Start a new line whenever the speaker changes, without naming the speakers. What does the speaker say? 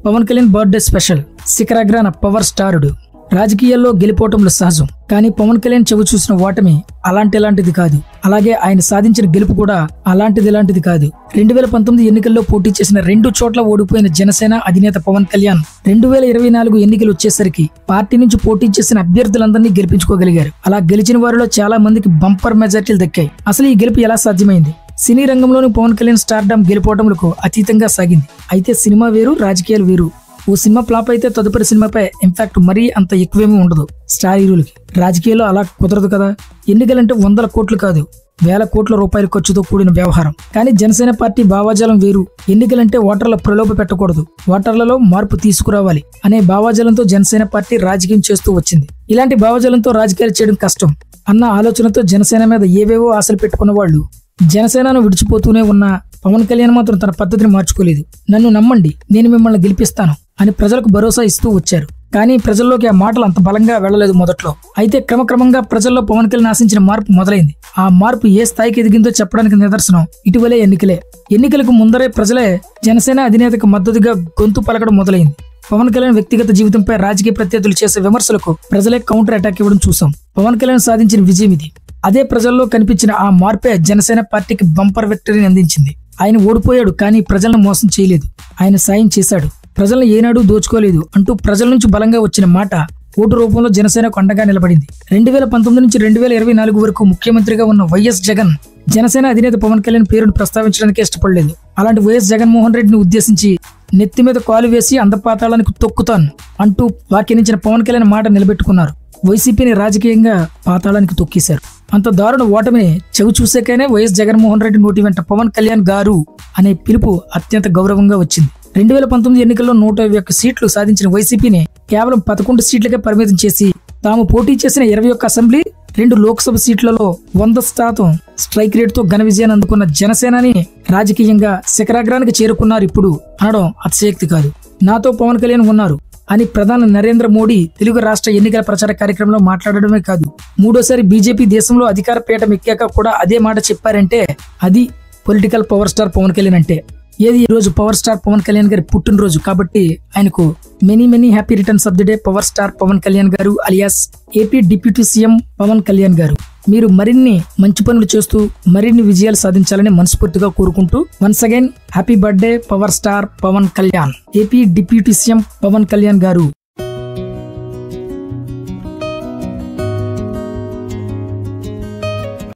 Pawan Kalyan birthday special. శిఖరాగ్రాన power స్టారుడు. రాజకీయాల్లో గెలిపోవటంలో సహజం, కానీ పవన్ కళ్యాణ్ చెవి చూసిన ఓటమి అలాంటిది కాదు. అలాగే ఆయన సాధించిన గెలుపు కూడా అలాంటిది కాదు. 2019 ఎన్నికల్లో పోటీ చేసిన 2 చోట్ల ఓడిపోయిన జనసేన అధినేత పవన్ కళ్యాణ్ 2024 ఎన్నికలు వచ్చేసరికి పార్టీ నుంచి పోటీ చేసిన అభ్యర్థులందరినీ గెలిపించుకోగలిగారు. అలా గెలిచిన వారిలో చాలా మందికి బంపర్ మెజార్టీలు దక్కాయి. అసలు ఈ గెలుపు ఎలా సాధ్యమైంది? సినీ రంగంలోని పవన్ కళ్యాణ్ స్టార్డమ్ గెలుపోవటములకు అతీతంగా సాగింది. అయితే సినిమా వేరు, రాజకీయాలు వేరు. ఓ సినిమా ఫ్లాప్ అయితే తదుపరి సినిమాపై ఇంపాక్ట్ మరీ అంత ఎక్కువేమీ ఉండదు స్టార్ హీరోలకి. రాజకీయాల్లో అలా కుదరదు కదా. ఎన్నికలంటే 100 కోట్లు కాదు, 1000 కోట్ల రూపాయల ఖర్చుతో కూడిన వ్యవహారం. కానీ జనసేన పార్టీ భావాజాలం వేరు. ఎన్నికలంటే ఓటర్ల ప్రలోభ పెట్టకూడదు, ఓటర్లలో మార్పు తీసుకురావాలి అనే భావాజాలంతో జనసేన పార్టీ రాజకీయం చేస్తూ వచ్చింది. ఇలాంటి భావాజాలంతో రాజకీయాలు చేయడం కష్టం అన్న ఆలోచనతో జనసేన మీద ఏవేవో ఆశలు పెట్టుకున్న వాళ్ళు జనసేనను విడిచిపోతూనే ఉన్న పవన్ కళ్యాణ్ మాత్రం తన పద్ధతిని మార్చుకోలేదు. నన్ను నమ్మండి, నేను మిమ్మల్ని గెలిపిస్తాను అని ప్రజలకు భరోసా ఇస్తూ వచ్చారు. కానీ ప్రజల్లోకి ఆ మాటలు అంత బలంగా వెళ్లలేదు మొదట్లో. అయితే క్రమక్రమంగా ప్రజల్లో పవన్ కళ్యాణ్ ఆశించిన మార్పు మొదలైంది. ఆ మార్పు ఏ స్థాయికి ఎదిగిందో చెప్పడానికి నిదర్శనం ఇటీవలే ఎన్నికలే. ఎన్నికలకు ముందరే ప్రజలే జనసేన అధినేతకు మద్దతుగా గొంతు పలకడం మొదలైంది. పవన్ కళ్యాణ్ వ్యక్తిగత జీవితంపై రాజకీయ ప్రత్యర్థులు చేసే విమర్శలకు ప్రజలే కౌంటర్ అటాక్ ఇవ్వడం చూసాం. పవన్ కళ్యాణ్ సాధించిన విజయం ఇది. అదే ప్రజల్లో కనిపించిన ఆ మార్పే జనసేన పార్టీకి బంపర్ విక్టరీని అందించింది. ఆయన ఓడిపోయాడు, కానీ ప్రజలను మోసం చేయలేదు. ఆయన సాయం చేశాడు, ప్రజలను ఏనాడు దోచుకోలేదు అంటూ ప్రజల నుంచి బలంగా వచ్చిన మాట ఓటు రూపంలో జనసేనకు అండగా నిలబడింది. 2019 నుంచి 2024 వరకు ముఖ్యమంత్రిగా ఉన్న వైఎస్ జగన్ జనసేన అధినేత పవన్ కళ్యాణ్ పేరును ప్రస్తావించడానికి ఇష్టపడలేదు. అలాంటి వైఎస్ జగన్మోహన్ రెడ్డిని ఉద్దేశించి నెత్తి మీద కాలు వేసి అందపాతాళానికి తొక్కుతాను అంటూ వ్యాఖ్యానించిన పవన్ కళ్యాణ్ మాట నిలబెట్టుకున్నారు. వైసీపీని రాజకీయంగా పాతాళానికి తొక్కేశారు. అంత దారుణ ఓటమిని చెవి చూసాకనే వైఎస్ జగన్మోహన్ రెడ్డి నోటి వెంట పవన్ కళ్యాణ్ గారు అనే పిలుపు అత్యంత గౌరవంగా వచ్చింది. 2019 ఎన్నికల్లో 121 సీట్లు సాధించిన వైసీపీని కేవలం 11 సీట్లకే పరిమితం చేసి తాము పోటీ చేసిన 21 అసెంబ్లీ, 2 లోక్సభ సీట్లలో 100% స్ట్రైక్ రేట్ తో ఘన విజయాన్ని అందుకున్న జనసేనని రాజకీయంగా శిఖరాగ్రానికి చేరుకున్నారు ఇప్పుడు అనడం అతిశయోక్తి కాదు. నాతో పవన్ కళ్యాణ్ ఉన్నారు అని ప్రధాని నరేంద్ర మోడీ తెలుగు రాష్ట్ర ఎన్నికల ప్రచార కార్యక్రమంలో మాట్లాడడమే కాదు, 3వ సారి బీజేపీ దేశంలో అధికార పీఠం ఎక్కాక కూడా అదే మాట చెప్పారంటే అది political power star Pawan Kalyan అంటే. ఏది ఈ రోజు పవర్ స్టార్ పవన్ కళ్యాణ్ గారి పుట్టినరోజు కాబట్టి ఆయనకు many happy returns of the day power star Pawan Kalyan గారు alias AP deputy CM Pawan Kalyan గారు. మీరు మరిన్ని మంచి పనులు చేస్తూ మరిన్ని విజయాలు సాధించాలని మనస్ఫూర్తిగా కోరుకుంటూ once again happy birthday power star Pawan Kalyan, AP deputy CM Pawan Kalyan గారు.